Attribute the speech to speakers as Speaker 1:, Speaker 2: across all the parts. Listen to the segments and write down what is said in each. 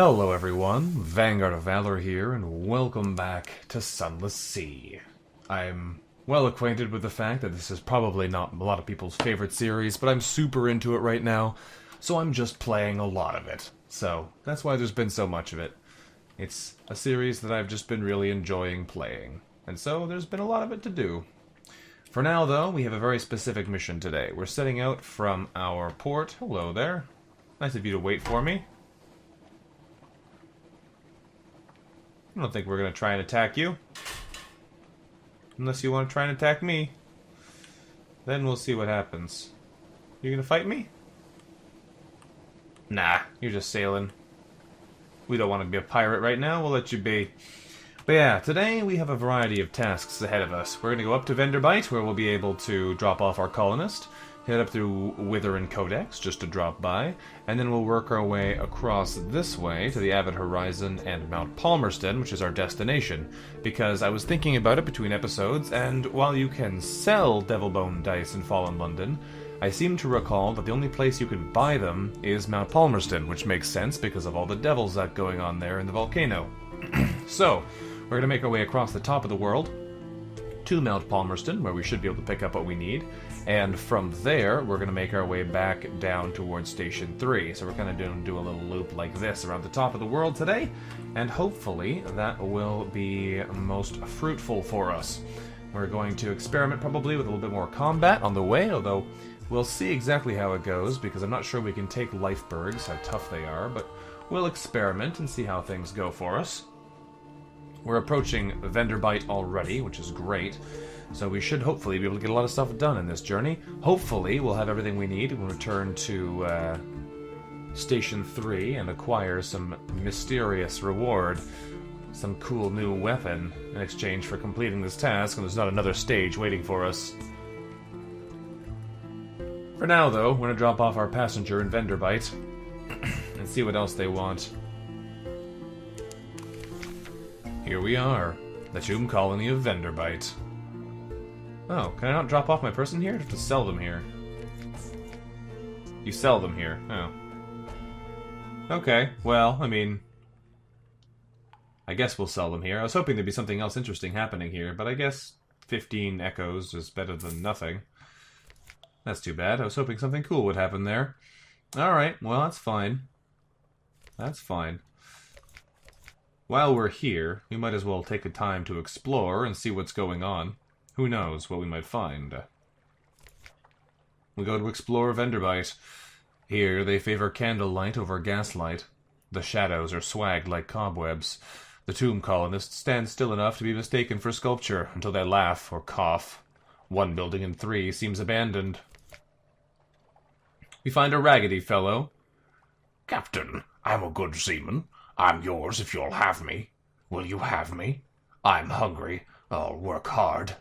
Speaker 1: Hello everyone, VanguardOfValor here, and welcome back to Sunless Sea. I'm well acquainted with the fact that this is probably not a lot of people's favorite series, but I'm super into it right now, so I'm just playing a lot of it. So, that's why there's been so much of it. It's a series that I've just been really enjoying playing, and so there's been a lot of it to do. For now, though, we have a very specific mission today. We're setting out from our port. Hello there. Nice of you to wait for me. I don't think we're going to try and attack you. Unless you want to try and attack me. Then we'll see what happens. You going to fight me? Nah, you're just sailing. We don't want to be a pirate right now, we'll let you be. But yeah, today we have a variety of tasks ahead of us. We're going to go up to Venderbite, where we'll be able to drop off our colonist. Head up through Wither and Codex, just to drop by, and then we'll work our way across this way to the Avid Horizon and Mount Palmerston, which is our destination, because I was thinking about it between episodes, and while you can sell Devilbone dice in Fallen London, I seem to recall that the only place you can buy them is Mount Palmerston, which makes sense because of all the devils that going on there in the volcano. So, we're going to make our way across the top of the world to Mount Palmerston, where we should be able to pick up what we need. And from there, we're going to make our way back down towards Station 3. So we're kind of going to do a little loop like this around the top of the world today, and hopefully that will be most fruitful for us. We're going to experiment probably with a little bit more combat on the way, although we'll see exactly how it goes, because I'm not sure we can take lifebergs, how tough they are, but we'll experiment and see how things go for us. We're approaching Venderbite already, which is great. So we should hopefully be able to get a lot of stuff done in this journey. Hopefully we'll have everything we need when we return to Station 3 and acquire some mysterious reward. Some cool new weapon in exchange for completing this task, and there's not another stage waiting for us. For now, though, we're going to drop off our passenger in Venderbite and see what else they want. Here we are, the tomb colony of Venderbite. Oh, can I not drop off my person here? I have to sell them here. You sell them here. Oh. Okay, well, I mean, I guess we'll sell them here. I was hoping there'd be something else interesting happening here, but I guess 15 echoes is better than nothing. That's too bad. I was hoping something cool would happen there. Alright, well, that's fine. That's fine. While we're here, we might as well take the time to explore and see what's going on. Who knows what we might find. We go to explore Venderbite. Here they favor candlelight over gaslight. The shadows are swagged like cobwebs. The tomb colonists stand still enough to be mistaken for sculpture until they laugh or cough. One building in 3 seems abandoned. We find a raggedy fellow.
Speaker 2: Captain, I'm a good seaman. I'm yours if you'll have me. Will you have me? I'm hungry. I'll work hard.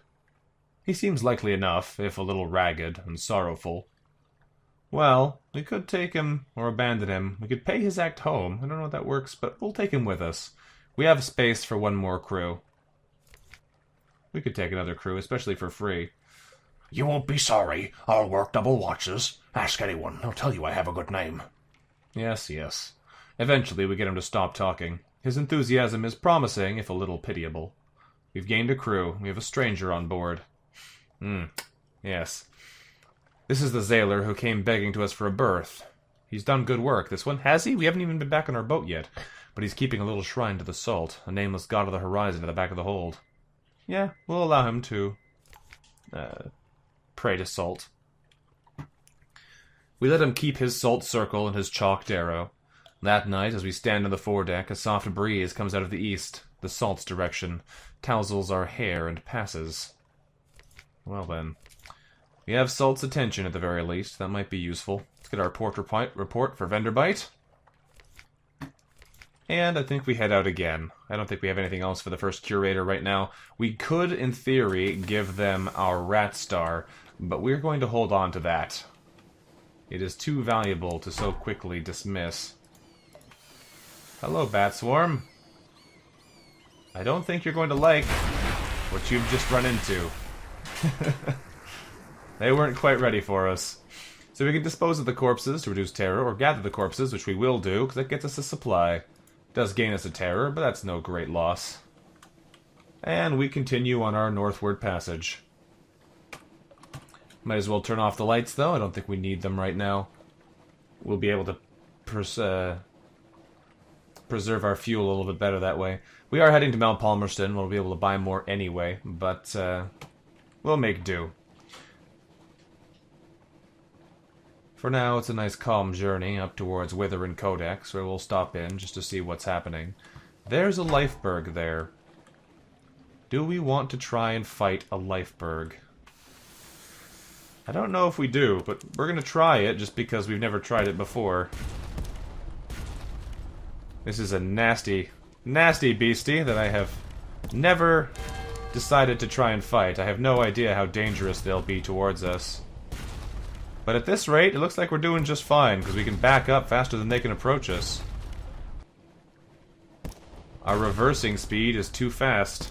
Speaker 1: He seems likely enough, if a little ragged and sorrowful. Well, we could take him, or abandon him. We could pay his act home. I don't know how that works, but we'll take him with us. We have space for one more crew. We could take another crew, especially for free.
Speaker 2: You won't be sorry. I'll work double watches. Ask anyone. They'll tell you I have a good name.
Speaker 1: Yes, yes. Eventually we get him to stop talking. His enthusiasm is promising, if a little pitiable. We've gained a crew. We have a stranger on board. Yes. This is the sailor who came begging to us for a berth. He's done good work, this one. Has he? We haven't even been back on our boat yet. But he's keeping a little shrine to the salt, a nameless god of the horizon at the back of the hold. Yeah, we'll allow him to pray to salt. We let him keep his salt circle and his chalked arrow. That night, as we stand on the foredeck, a soft breeze comes out of the east, the salt's direction, tousles our hair and passes. Well then, we have Salt's attention at the very least. That might be useful. Let's get our port report for Venderbite. And I think we head out again. I don't think we have anything else for the first curator right now. We could, in theory, give them our rat star, but we're going to hold on to that. It is too valuable to so quickly dismiss. Hello, Bat Swarm. I don't think you're going to like what you've just run into. They weren't quite ready for us. So we can dispose of the corpses to reduce terror, or gather the corpses, which we will do, because that gets us a supply. Does gain us a terror, but that's no great loss. And we continue on our northward passage. Might as well turn off the lights, though. I don't think we need them right now. We'll be able to preserve our fuel a little bit better that way. We are heading to Mount Palmerston. We'll be able to buy more anyway, but we'll make do. For now, it's a nice calm journey up towards Wither and Codex, where we'll stop in just to see what's happening. There's a Lifeberg there. Do we want to try and fight a Lifeberg? I don't know if we do, but we're going to try it just because we've never tried it before. This is a nasty, nasty beastie that I have never decided to try and fight. I have no idea how dangerous they'll be towards us. But at this rate, it looks like we're doing just fine, because we can back up faster than they can approach us. Our reversing speed is too fast.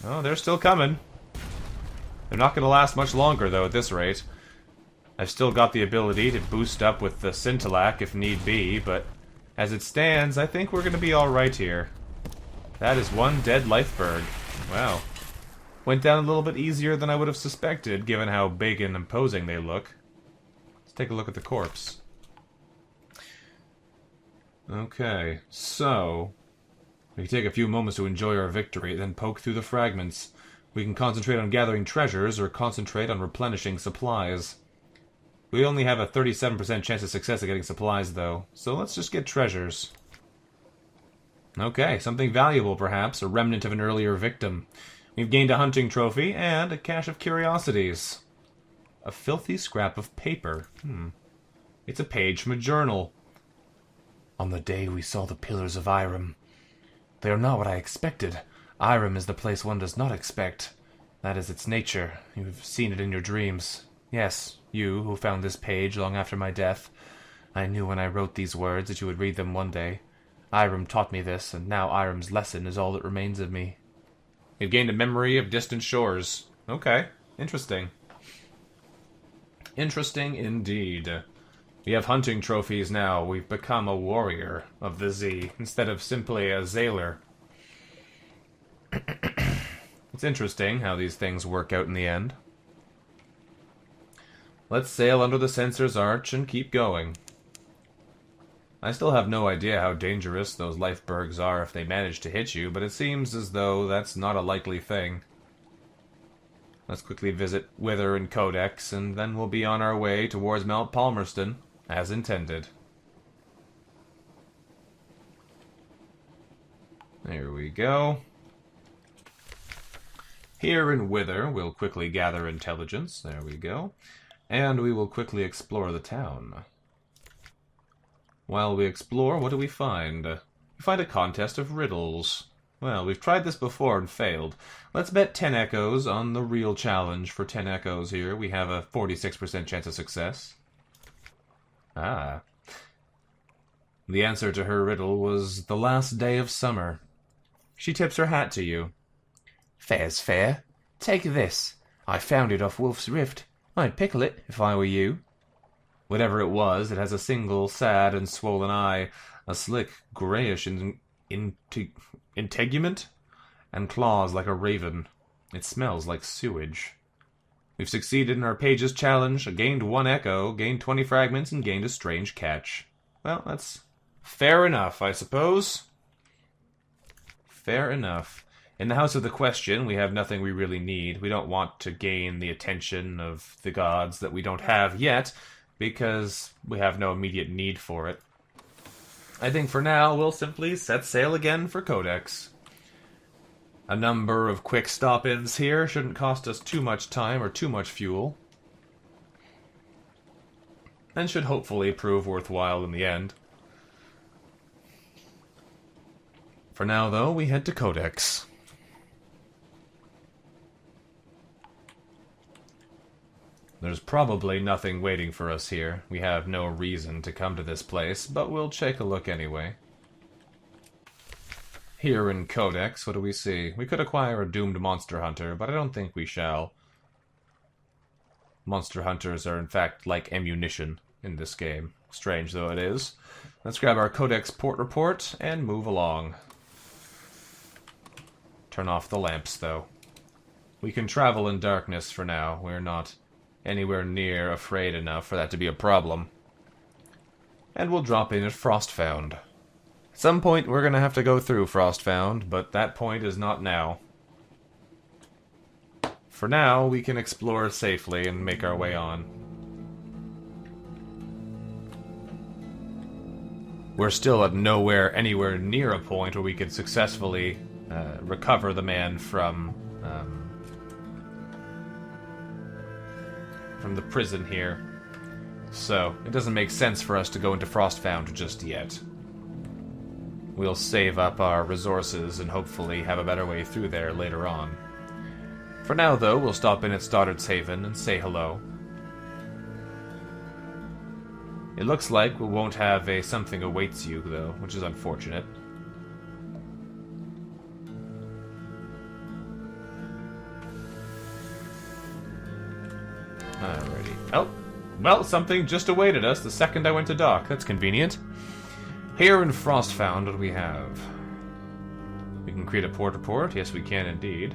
Speaker 1: Oh, they're still coming. They're not going to last much longer, though, at this rate. I've still got the ability to boost up with the Scintillac if need be, but as it stands, I think we're going to be alright here. That is one dead Lifeberg. Wow. Went down a little bit easier than I would have suspected, given how big and imposing they look. Let's take a look at the corpse. Okay, so we can take a few moments to enjoy our victory, then poke through the fragments. We can concentrate on gathering treasures, or concentrate on replenishing supplies. We only have a 37% chance of success at getting supplies, though, so let's just get treasures. Okay, something valuable, perhaps, a remnant of an earlier victim. We've gained a hunting trophy, and a cache of curiosities. A filthy scrap of paper. It's a page from a journal. On the day we saw the pillars of Irem. They are not what I expected. Irem is the place one does not expect. That is its nature. You have seen it in your dreams. Yes, you, who found this page long after my death. I knew when I wrote these words that you would read them one day. Irem taught me this, and now Irem's lesson is all that remains of me. You've gained a memory of distant shores. Okay, interesting. Interesting indeed. We have hunting trophies now. We've become a warrior of the Z, instead of simply a Zailer. It's interesting how these things work out in the end. Let's sail under the Censor's Arch and keep going. I still have no idea how dangerous those Lifebergs are if they manage to hit you, but it seems as though that's not a likely thing. Let's quickly visit Wither and Codex, and then we'll be on our way towards Mount Palmerston, as intended. There we go. Here in Wither, we'll quickly gather intelligence. There we go. And we will quickly explore the town. While we explore, what do we find? We find a contest of riddles. Well, we've tried this before and failed. Let's bet 10 echoes on the real challenge. For 10 echoes here, we have a 46% chance of success. Ah. The answer to her riddle was the last day of summer. She tips her hat to you. Fair's fair. Take this. I found it off Wolf's Rift. I'd pickle it if I were you. Whatever it was, it has a single, sad and swollen eye, a slick, greyish integument, and claws like a raven. It smells like sewage. We've succeeded in our page's challenge, gained 1 echo, gained 20 fragments, and gained a strange catch. Well, that's fair enough, I suppose. Fair enough. In the House of the Question, we have nothing we really need. We don't want to gain the attention of the gods that we don't have yet, because we have no immediate need for it. I think for now, we'll simply set sail again for Codex. A number of quick stop-ins here shouldn't cost us too much time or too much fuel, and should hopefully prove worthwhile in the end. For now, though, we head to Codex. There's probably nothing waiting for us here. We have no reason to come to this place, but we'll take a look anyway. Here in Codex, what do we see? We could acquire a doomed monster hunter, but I don't think we shall. Monster hunters are in fact like ammunition in this game. Strange though it is. Let's grab our Codex Port Report and move along. Turn off the lamps, though. We can travel in darkness for now. We're not anywhere near afraid enough for that to be a problem. And we'll drop in at Frostfound. At some point, we're going to have to go through Frostfound, but that point is not now. For now, we can explore safely and make our way on. We're still at anywhere near a point where we could successfully recover the man from the prison here. So, it doesn't make sense for us to go into Frostfound just yet. We'll save up our resources and hopefully have a better way through there later on. For now, though, we'll stop in at Stoddard's Haven and say hello. It looks like we won't have a something awaits you, though, which is unfortunate. Alrighty. Oh, well, something just awaited us the second I went to dock. That's convenient. Here in Frostfound, what do we have? We can create a port report. Yes, we can indeed.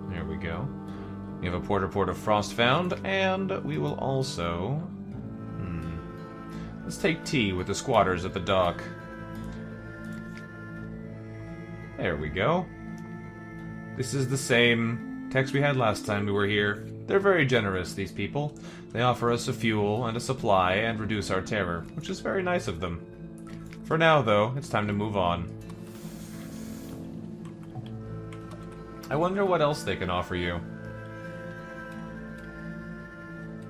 Speaker 1: There we go. We have a port report of Frostfound, and we will also... Let's take tea with the squatters at the dock. There we go. This is the same text we had last time we were here. They're very generous, these people. They offer us a fuel and a supply and reduce our terror, which is very nice of them. For now, though, it's time to move on. I wonder what else they can offer you.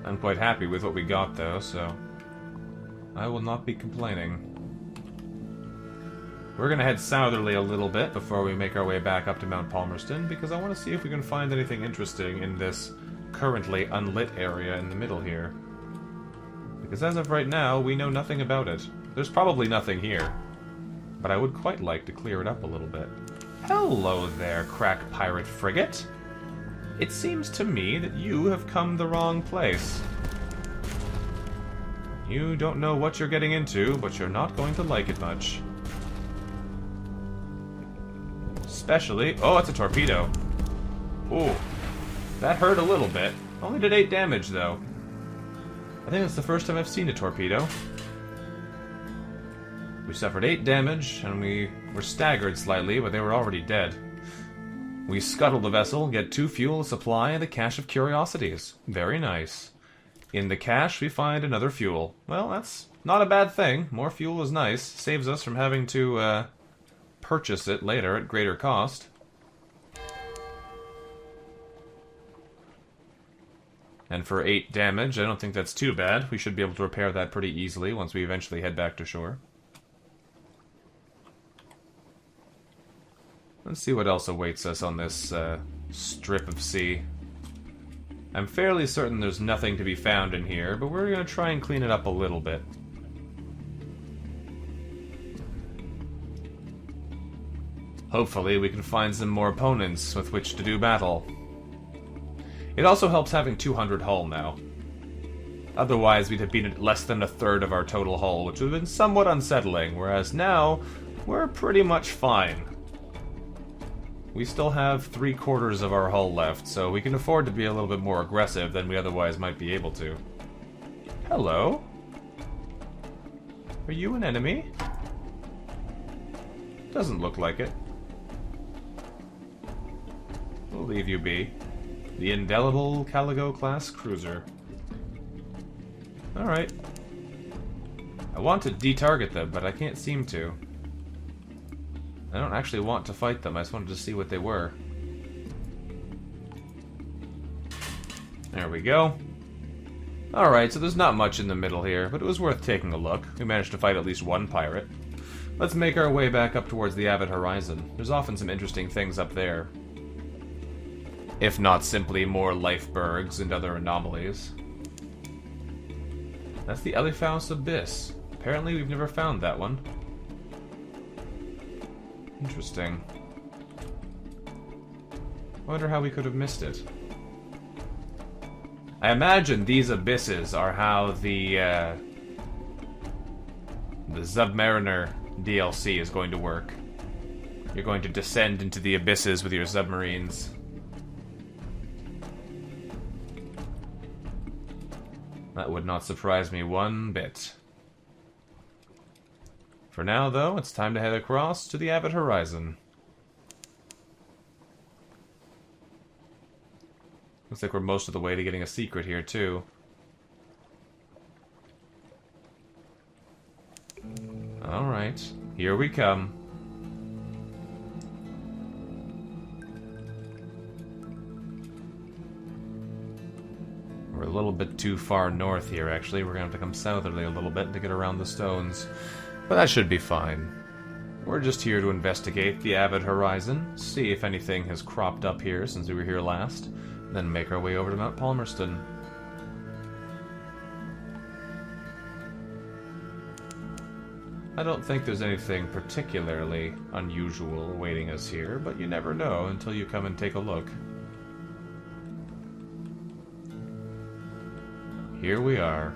Speaker 1: I'm quite happy with what we got, though, so I will not be complaining. We're going to head southerly a little bit before we make our way back up to Mount Palmerston, because I want to see if we can find anything interesting in this currently unlit area in the middle here. Because as of right now, we know nothing about it. There's probably nothing here, but I would quite like to clear it up a little bit. Hello there, crack pirate frigate. It seems to me that you have come the wrong place. You don't know what you're getting into, but you're not going to like it much. Especially... Oh, it's a torpedo. Ooh. That hurt a little bit. Only did 8 damage, though. I think that's the first time I've seen a torpedo. We suffered 8 damage, and we were staggered slightly, but they were already dead. We scuttle the vessel, get 2 fuel, a supply, and a cache of curiosities. Very nice. In the cache, we find another fuel. Well, that's not a bad thing. More fuel is nice. Saves us from having to purchase it later at greater cost. And for 8 damage, I don't think that's too bad. We should be able to repair that pretty easily once we eventually head back to shore. Let's see what else awaits us on this strip of sea. I'm fairly certain there's nothing to be found in here, but we're going to try and clean it up a little bit. Hopefully we can find some more opponents with which to do battle. It also helps having 200 hull now. Otherwise we'd have been at less than a third of our total hull, which would have been somewhat unsettling, whereas now we're pretty much fine. We still have 3/4 of our hull left, so we can afford to be a little bit more aggressive than we otherwise might be able to. Hello? Are you an enemy? Doesn't look like it. We'll leave you be. The indelible Caligo class cruiser. Alright. I want to de-target them, but I can't seem to. I don't actually want to fight them, I just wanted to see what they were. There we go. Alright, so there's not much in the middle here, but it was worth taking a look. We managed to fight at least one pirate. Let's make our way back up towards the Avid Horizon. There's often some interesting things up there. If not simply more lifebergs and other anomalies. That's the Eliphas Abyss. Apparently we've never found that one. Interesting. I wonder how we could have missed it. I imagine these abysses are how the The Submariner DLC is going to work. You're going to descend into the abysses with your submarines. That would not surprise me one bit. For now, though, it's time to head across to the Avid Horizon. Looks like we're most of the way to getting a secret here, too. Alright, here we come. We're a little bit too far north here, actually. We're going to have to come southerly a little bit to get around the stones. But that should be fine. We're just here to investigate the Avid Horizon, see if anything has cropped up here since we were here last, then make our way over to Mount Palmerston. I don't think there's anything particularly unusual awaiting us here, but you never know until you come and take a look. Here we are,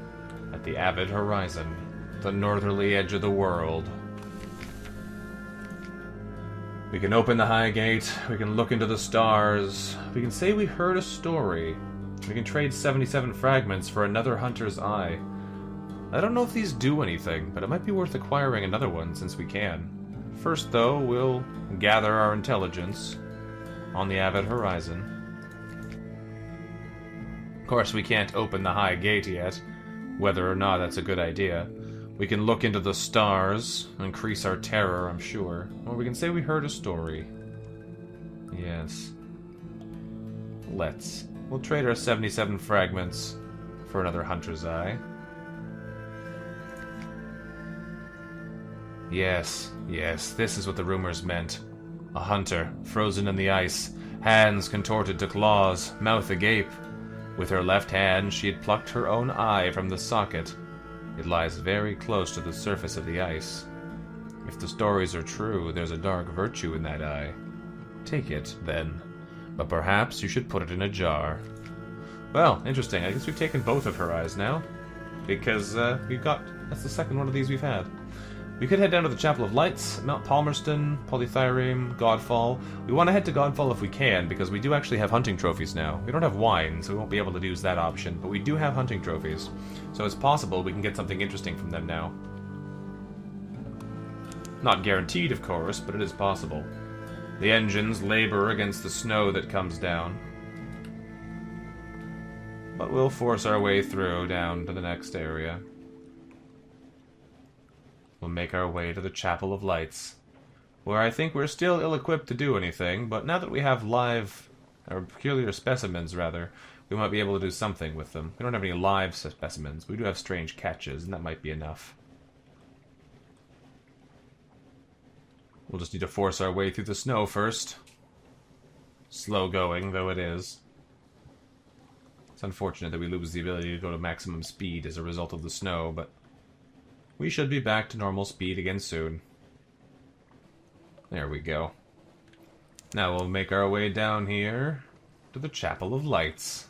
Speaker 1: at the Avid Horizon, the northerly edge of the world. We can open the high gate, we can look into the stars, we can say we heard a story, we can trade 77 fragments for another hunter's eye. I don't know if these do anything, but it might be worth acquiring another one since we can. First, though, we'll gather our intelligence on the Avid Horizon. Of course, we can't open the high gate yet, whether or not that's a good idea. We can look into the stars, increase our terror, I'm sure. Or we can say we heard a story. Yes. Let's. We'll trade our 77 fragments for another hunter's eye. Yes, yes, this is what the rumors meant. A hunter, frozen in the ice, hands contorted to claws, mouth agape. With her left hand, she had plucked her own eye from the socket. It lies very close to the surface of the ice. If the stories are true, there's a dark virtue in that eye. Take it, then. But perhaps you should put it in a jar. Well, interesting. I guess we've taken both of her eyes now. Because, that's the second one of these we've had. We could head down to the Chapel of Lights, Mount Palmerston, Polythreme, Godfall. We want to head to Godfall if we can, because we do actually have hunting trophies now. We don't have wine, so we won't be able to use that option, but we do have hunting trophies. So it's possible we can get something interesting from them now. Not guaranteed, of course, but it is possible. The engines labor against the snow that comes down. But we'll force our way through down to the next area. We'll make our way to the Chapel of Lights, where I think we're still ill-equipped to do anything, but now that we have live, or peculiar specimens, rather, we might be able to do something with them. We don't have any live specimens. We do have strange catches, and that might be enough. We'll just need to force our way through the snow first. Slow going, though it is. It's unfortunate that we lose the ability to go to maximum speed as a result of the snow, but we should be back to normal speed again soon. There we go. Now we'll make our way down here to the Chapel of Lights.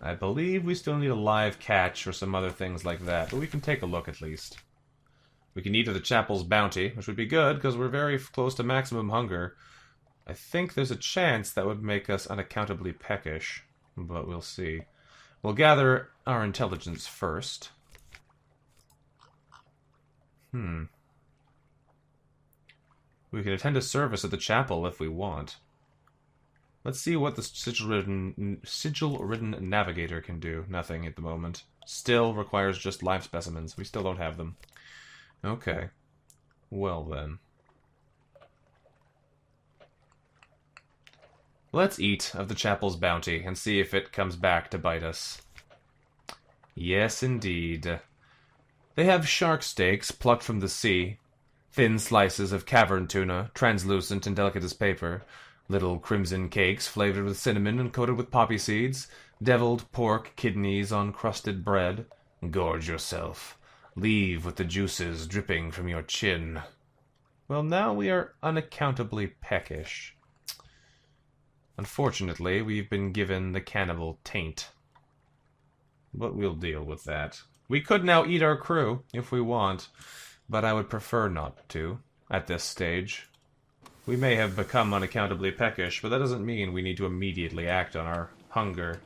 Speaker 1: I believe we still need a live catch or some other things like that, but we can take a look at least. We can eat of the chapel's bounty, which would be good because we're very close to maximum hunger. I think there's a chance that would make us unaccountably peckish, but we'll see. We'll gather our intelligence first. We can attend a service at the chapel if we want. Let's see what the sigil-ridden navigator can do. Nothing at the moment. Still requires just live specimens. We still don't have them. Okay. Well then. Let's eat of the chapel's bounty and see if it comes back to bite us. Yes, indeed. They have shark steaks plucked from the sea, thin slices of cavern tuna, translucent and delicate as paper, little crimson cakes flavored with cinnamon and coated with poppy seeds, deviled pork kidneys on crusted bread. Gorge yourself. Leave with the juices dripping from your chin. Well, now we are unaccountably peckish. Unfortunately, we've been given the cannibal taint. But we'll deal with that. We could now eat our crew, if we want, but I would prefer not to, at this stage. We may have become unaccountably peckish, but that doesn't mean we need to immediately act on our hunger.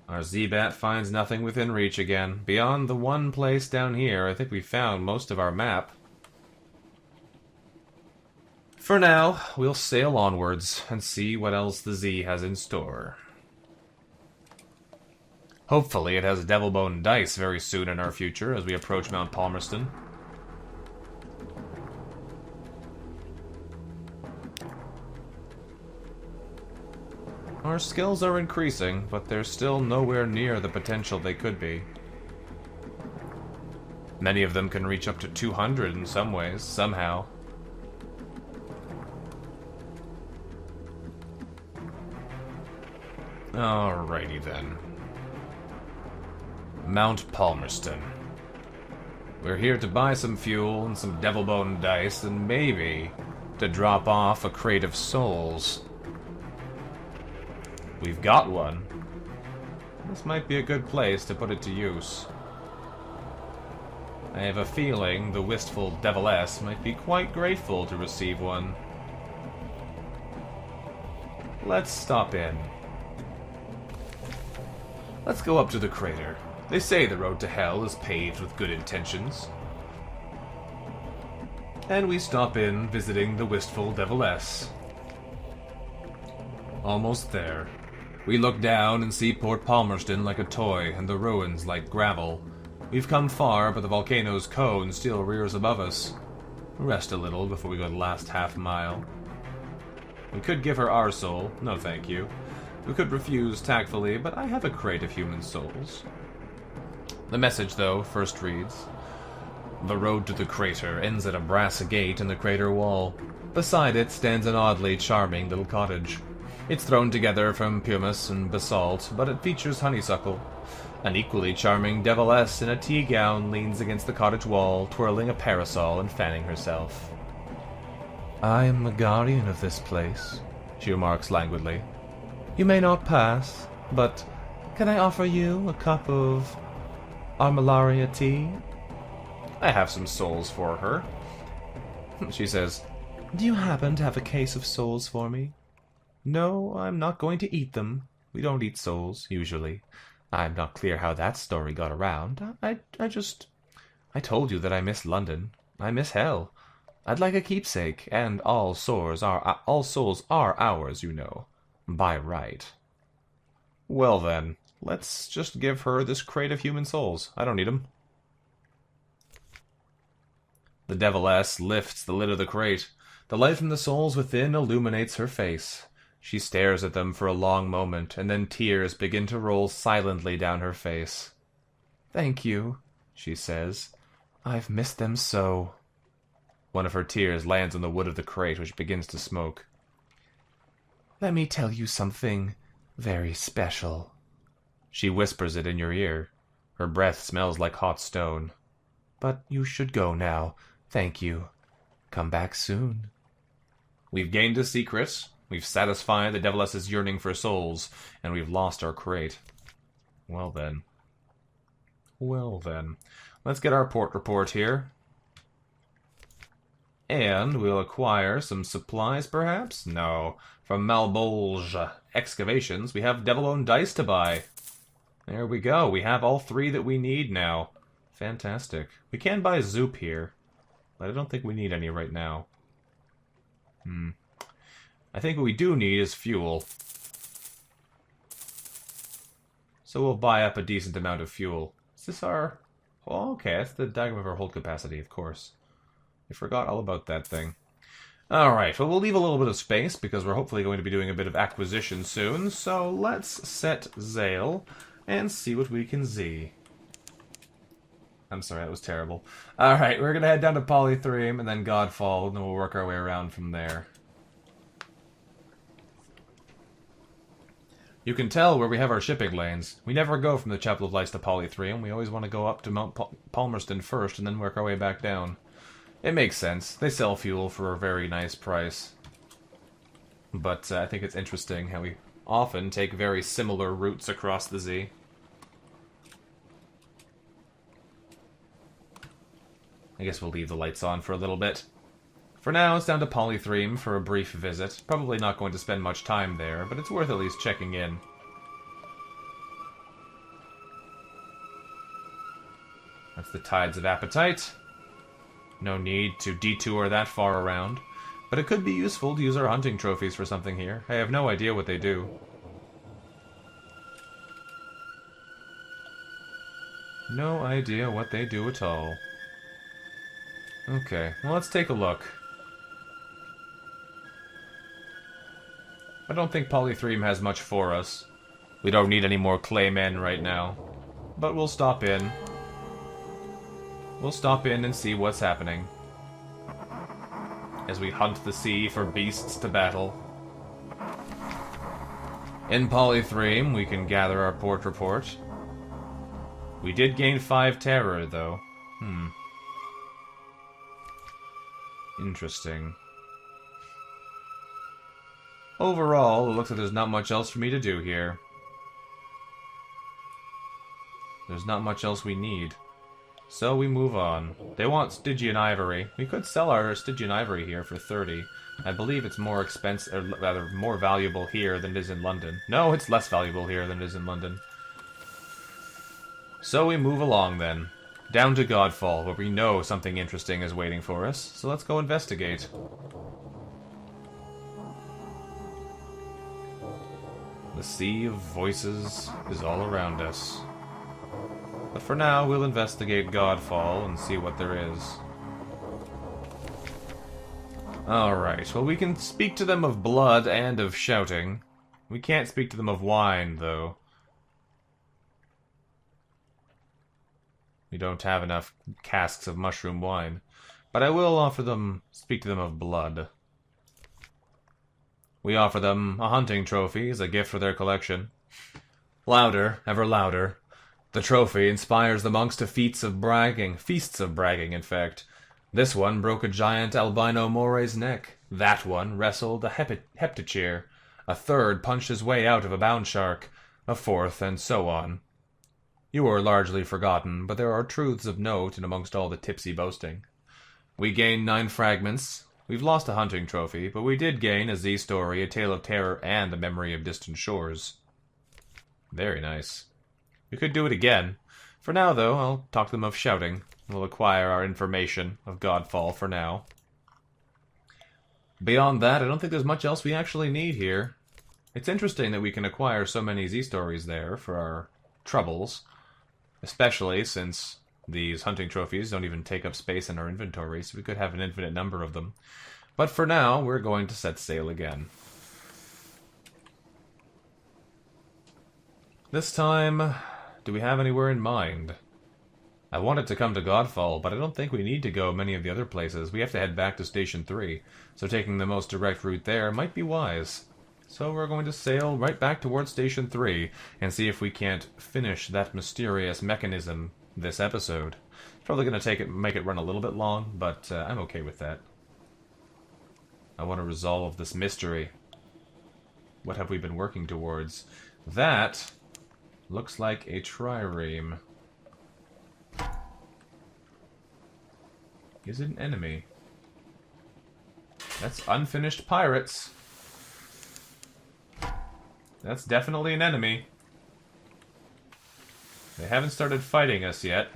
Speaker 1: Our Z-Bat finds nothing within reach again. Beyond the one place down here, I think we found most of our map. For now, we'll sail onwards and see what else the Z has in store. Hopefully it has Devilbone dice very soon in our future as we approach Mount Palmerston. Our skills are increasing, but they're still nowhere near the potential they could be. Many of them can reach up to 200 in some ways, somehow. Alrighty then. Mount Palmerston. We're here to buy some fuel and some Devilbone dice, and maybe to drop off a crate of souls. We've got one. This might be a good place to put it to use. I have a feeling the Wistful Deviless might be quite grateful to receive one. Let's stop in. Let's go up to the crater. They say the road to hell is paved with good intentions. And we stop in visiting the Wistful Deviless. Almost there. We look down and see Port Palmerston like a toy, and the ruins like gravel. We've come far, but the volcano's cone still rears above us. Rest a little before we go the last half mile. We could give her our soul. No thank you. We could refuse tactfully, but I have a crate of human souls. The message, though, first reads: the road to the crater ends at a brass gate in the crater wall. Beside it stands an oddly charming little cottage. It's thrown together from pumice and basalt, but it features honeysuckle. An equally charming deviless in a tea gown leans against the cottage wall, twirling a parasol and fanning herself. I am the guardian of this place, she remarks languidly. You may not pass, but can I offer you a cup of Armillaria tea? I have some souls for her. She says, do you happen to have a case of souls for me? No, I'm not going to eat them. We don't eat souls, usually. I'm not clear how that story got around. I told you that I miss London. I miss hell. I'd like a keepsake, and all souls are ours, you know. By right. Well then, let's just give her this crate of human souls. I don't need them. The Deviless lifts the lid of the crate. The light from the souls within illuminates her face. She stares at them for a long moment, and then tears begin to roll silently down her face. Thank you, she says. I've missed them so. One of her tears lands on the wood of the crate, which begins to smoke. Let me tell you something very special. She whispers it in your ear. Her breath smells like hot stone. But you should go now. Thank you. Come back soon. We've gained a secret. We've satisfied the Deviless's yearning for souls, and we've lost our crate. Well then. Let's get our port report here. And we'll acquire some supplies, perhaps? No. From Malbolge Excavations, we have Devilbone dice to buy. There we go. We have all three that we need now. Fantastic. We can buy Zoop here, but I don't think we need any right now. I think what we do need is fuel. So we'll buy up a decent amount of fuel. Is this our... Oh, okay, that's the diagram of our hold capacity, of course. I forgot all about that thing. Alright, well, we'll leave a little bit of space because we're hopefully going to be doing a bit of acquisition soon. So let's set sail and see what we can see. I'm sorry, that was terrible. Alright, we're going to head down to Polythreme and then Godfall, and then we'll work our way around from there. You can tell where we have our shipping lanes. We never go from the Chapel of Lights to Polythreme. We always want to go up to Mount Palmerston first and then work our way back down. It makes sense. They sell fuel for a very nice price. But I think it's interesting how we often take very similar routes across the sea. I guess we'll leave the lights on for a little bit. For now, it's down to Polythreme for a brief visit. Probably not going to spend much time there, but it's worth at least checking in. That's the Tides of Appetite. No need to detour that far around. But it could be useful to use our hunting trophies for something here. I have no idea what they do. No idea what they do at all. Okay, well, let's take a look. I don't think Polythreme has much for us. We don't need any more claymen right now. But we'll stop in. We'll stop in and see what's happening. As we hunt the sea for beasts to battle. In Polythreme, we can gather our port report. We did gain 5 terror, though. Interesting. Overall, it looks like there's not much else for me to do here. There's not much else we need. So we move on. They want Stygian Ivory. We could sell our Stygian Ivory here for 30. I believe it's more expensive, or rather, more valuable here than it is in London. No, it's less valuable here than it is in London. So we move along then. Down to Godfall, where we know something interesting is waiting for us. So let's go investigate. The sea of voices is all around us. But for now, we'll investigate Godfall and see what there is. Alright, well, we can speak to them of blood and of shouting. We can't speak to them of wine, though. We don't have enough casks of mushroom wine. But I will speak to them of blood. We offer them a hunting trophy as a gift for their collection. Louder, ever louder. The trophy inspires the monks to feats of bragging, in fact. This one broke a giant albino more's neck. That one wrestled a heptachir. A third punched his way out of a bound shark. A fourth, and so on. You are largely forgotten, but there are truths of note in amongst all the tipsy boasting. We gained 9 fragments. We've lost a hunting trophy, but we did gain a Z-story, a tale of terror, and a memory of distant shores. Very nice. We could do it again. For now, though, I'll talk to them of shouting. We'll acquire our information of Godfall for now. Beyond that, I don't think there's much else we actually need here. It's interesting that we can acquire so many Z-stories there for our troubles. Especially since these hunting trophies don't even take up space in our inventory, so we could have an infinite number of them. But for now, we're going to set sail again. This time, do we have anywhere in mind? I wanted to come to Godfall, but I don't think we need to go many of the other places. We have to head back to Station 3, so taking the most direct route there might be wise. So we're going to sail right back towards Station 3 and see if we can't finish that mysterious mechanism this episode. It's probably going to make it run a little bit long, but I'm okay with that. I want to resolve this mystery. What have we been working towards? That looks like a trireme. Is it an enemy? That's unfinished pirates. That's definitely an enemy. They haven't started fighting us yet,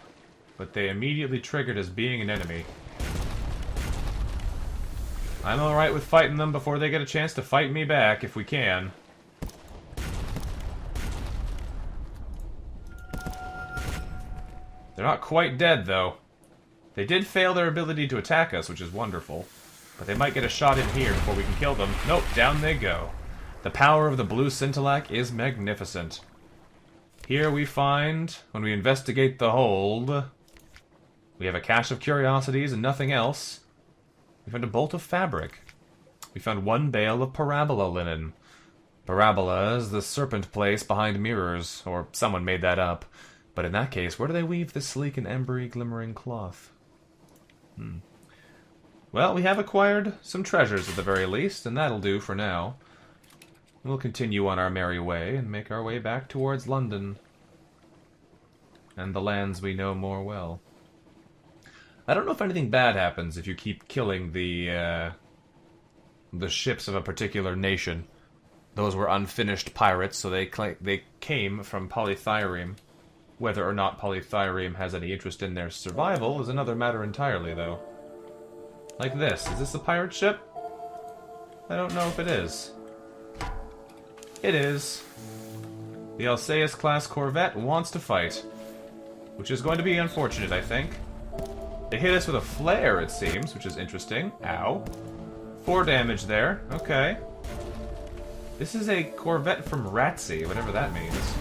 Speaker 1: but they immediately triggered as being an enemy. I'm alright with fighting them before they get a chance to fight me back, if we can. They're not quite dead, though. They did fail their ability to attack us, which is wonderful. But they might get a shot in here before we can kill them. Nope, down they go. The power of the blue scintillac is magnificent. Here we find, when we investigate the hold, we have a cache of curiosities and nothing else. We found a bolt of fabric. We found 1 bale of parabola linen. Parabola is the serpent place behind mirrors, or someone made that up. But in that case, where do they weave this sleek and embery glimmering cloth? Well, we have acquired some treasures at the very least, and that'll do for now. We'll continue on our merry way and make our way back towards London and the lands we know more well. I don't know if anything bad happens if you keep killing the ships of a particular nation. Those were unfinished pirates, so they came from Polythreme. Whether or not Polythreme has any interest in their survival is another matter entirely, though. Like this. Is this a pirate ship? I don't know if it is. It is. The Alcaeus-class corvette wants to fight, which is going to be unfortunate, I think. They hit us with a flare, it seems, which is interesting. Ow. 4 damage there. Okay. This is a corvette from Ratsey, whatever that means.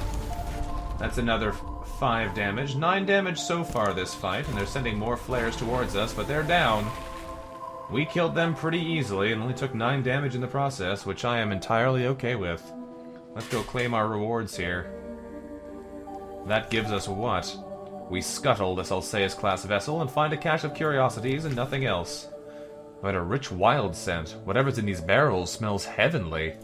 Speaker 1: That's another 5 damage. 9 damage so far this fight, and they're sending more flares towards us, but they're down. We killed them pretty easily and only took 9 damage in the process, which I am entirely okay with. Let's go claim our rewards here. That gives us what? We scuttle this Alcaeus-class vessel and find a cache of curiosities and nothing else. But a rich wild scent. Whatever's in these barrels smells heavenly.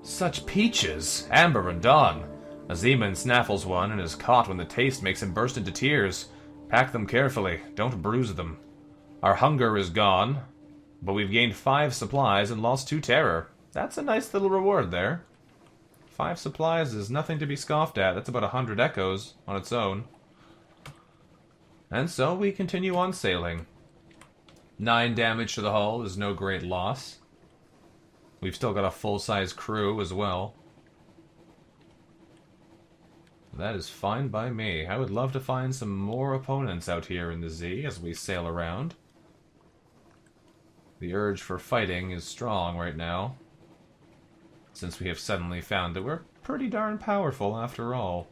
Speaker 1: Such peaches! Amber and dawn. A seaman snaffles one and is caught when the taste makes him burst into tears. Pack them carefully. Don't bruise them. Our hunger is gone, but we've gained 5 supplies and lost 2 terror. That's a nice little reward there. 5 supplies is nothing to be scoffed at. That's about 100 echoes on its own. And so we continue on sailing. 9 damage to the hull is no great loss. We've still got a full-size crew as well. That is fine by me. I would love to find some more opponents out here in the Z as we sail around. The urge for fighting is strong right now, since we have suddenly found that we're pretty darn powerful after all.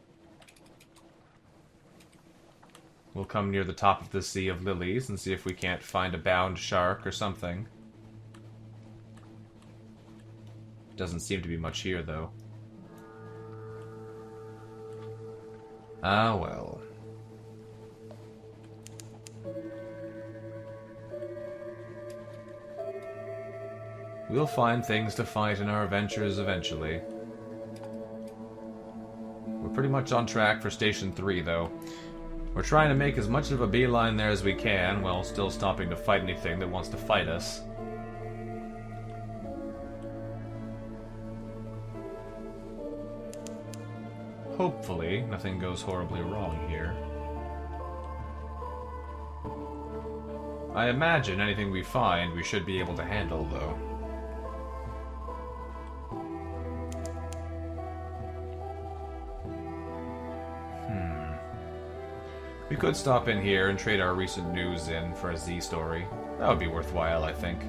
Speaker 1: We'll come near the top of the Sea of Lilies and see if we can't find a bound shark or something. Doesn't seem to be much here, though. Ah, well. We'll find things to fight in our adventures eventually. We're pretty much on track for Station 3, though. We're trying to make as much of a beeline there as we can, while still stopping to fight anything that wants to fight us. Hopefully, nothing goes horribly wrong here. I imagine anything we find we should be able to handle, though. We could stop in here and trade our recent news in for a Z story. That would be worthwhile, I think.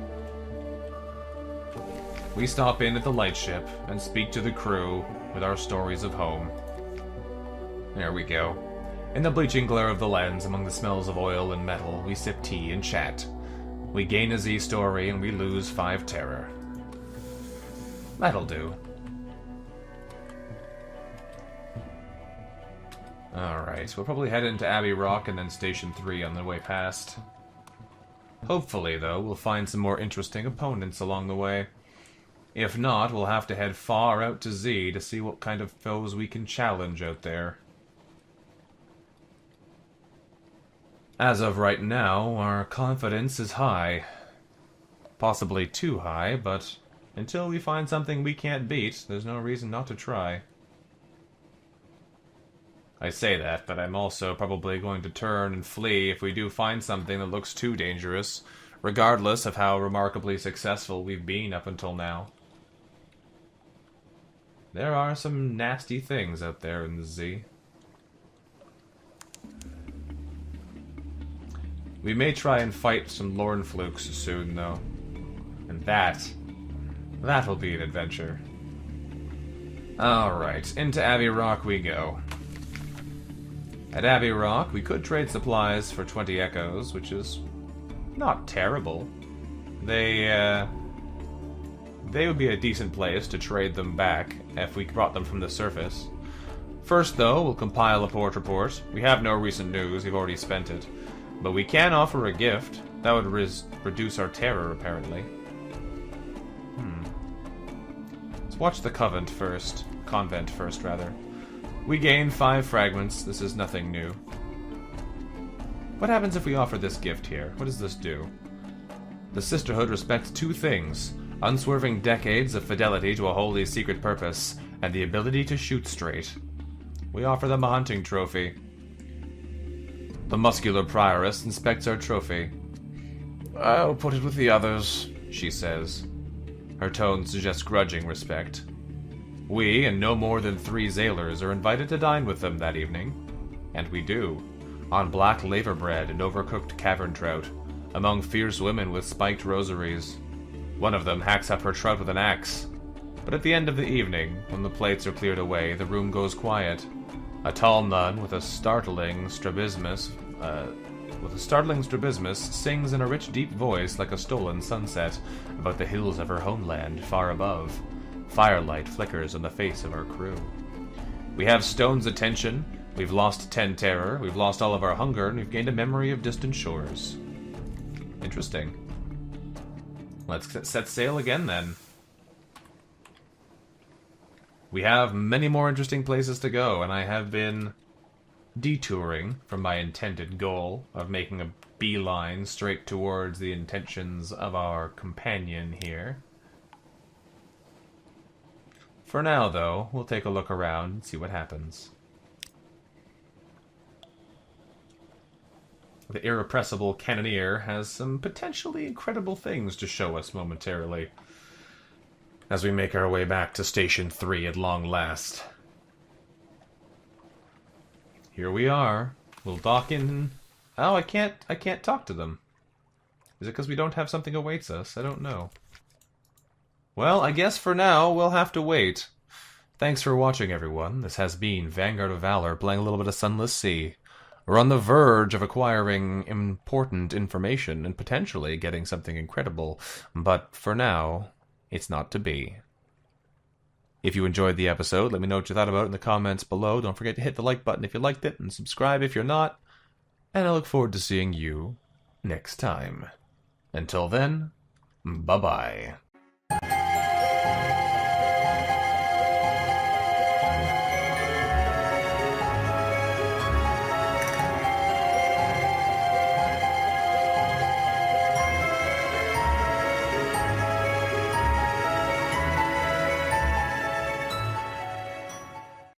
Speaker 1: We stop in at the lightship and speak to the crew with our stories of home. There we go. In the bleaching glare of the lens, among the smells of oil and metal, we sip tea and chat. We gain a Z story and we lose 5 terror. That'll do. Alright, we'll probably head into Abbey Rock and then Station 3 on the way past. Hopefully, though, we'll find some more interesting opponents along the way. If not, we'll have to head far out to Z to see what kind of foes we can challenge out there. As of right now, our confidence is high. Possibly too high, but until we find something we can't beat, there's no reason not to try. I say that, but I'm also probably going to turn and flee if we do find something that looks too dangerous, regardless of how remarkably successful we've been up until now. There are some nasty things out there in the Z. We may try and fight some Lornflukes soon, though. And that'll be an adventure. Alright, into Abbey Rock we go. At Abbey Rock, we could trade supplies for 20 echoes, which is not terrible. They would be a decent place to trade them back if we brought them from the surface. First, though, we'll compile a port report. We have no recent news, we've already spent it. But we can offer a gift. That would reduce our terror, apparently. Let's watch the convent first, rather. We gain 5 fragments. This is nothing new. What happens if we offer this gift here? What does this do? The Sisterhood respects 2 things: unswerving decades of fidelity to a wholly secret purpose, and the ability to shoot straight. We offer them a hunting trophy. The muscular prioress inspects our trophy. "I'll put it with the others," she says. Her tone suggests grudging respect. We, and no more than 3 Zailers, are invited to dine with them that evening. And we do, on black laver bread and overcooked cavern trout, among fierce women with spiked rosaries. One of them hacks up her trout with an axe. But at the end of the evening, when the plates are cleared away, the room goes quiet. A tall nun with a startling strabismus sings in a rich, deep voice like a stolen sunset about the hills of her homeland far above. Firelight flickers on the face of our crew. We have Stone's attention, we've lost 10 terror, we've lost all of our hunger, and we've gained a memory of distant shores. Interesting. Let's set sail again, then. We have many more interesting places to go, and I have been detouring from my intended goal of making a beeline straight towards the intentions of our companion here. For now, though, we'll take a look around and see what happens. The irrepressible cannoneer has some potentially incredible things to show us momentarily, as we make our way back to Station 3 at long last. Here we are. We'll dock in... Oh, I can't talk to them. Is it because we don't have something awaits us? I don't know. Well, I guess for now, we'll have to wait. Thanks for watching, everyone. This has been Vanguard of Valor, playing a little bit of Sunless Sea. We're on the verge of acquiring important information and potentially getting something incredible, but for now, it's not to be. If you enjoyed the episode, let me know what you thought about it in the comments below. Don't forget to hit the like button if you liked it, and subscribe if you're not. And I look forward to seeing you next time. Until then, bye-bye.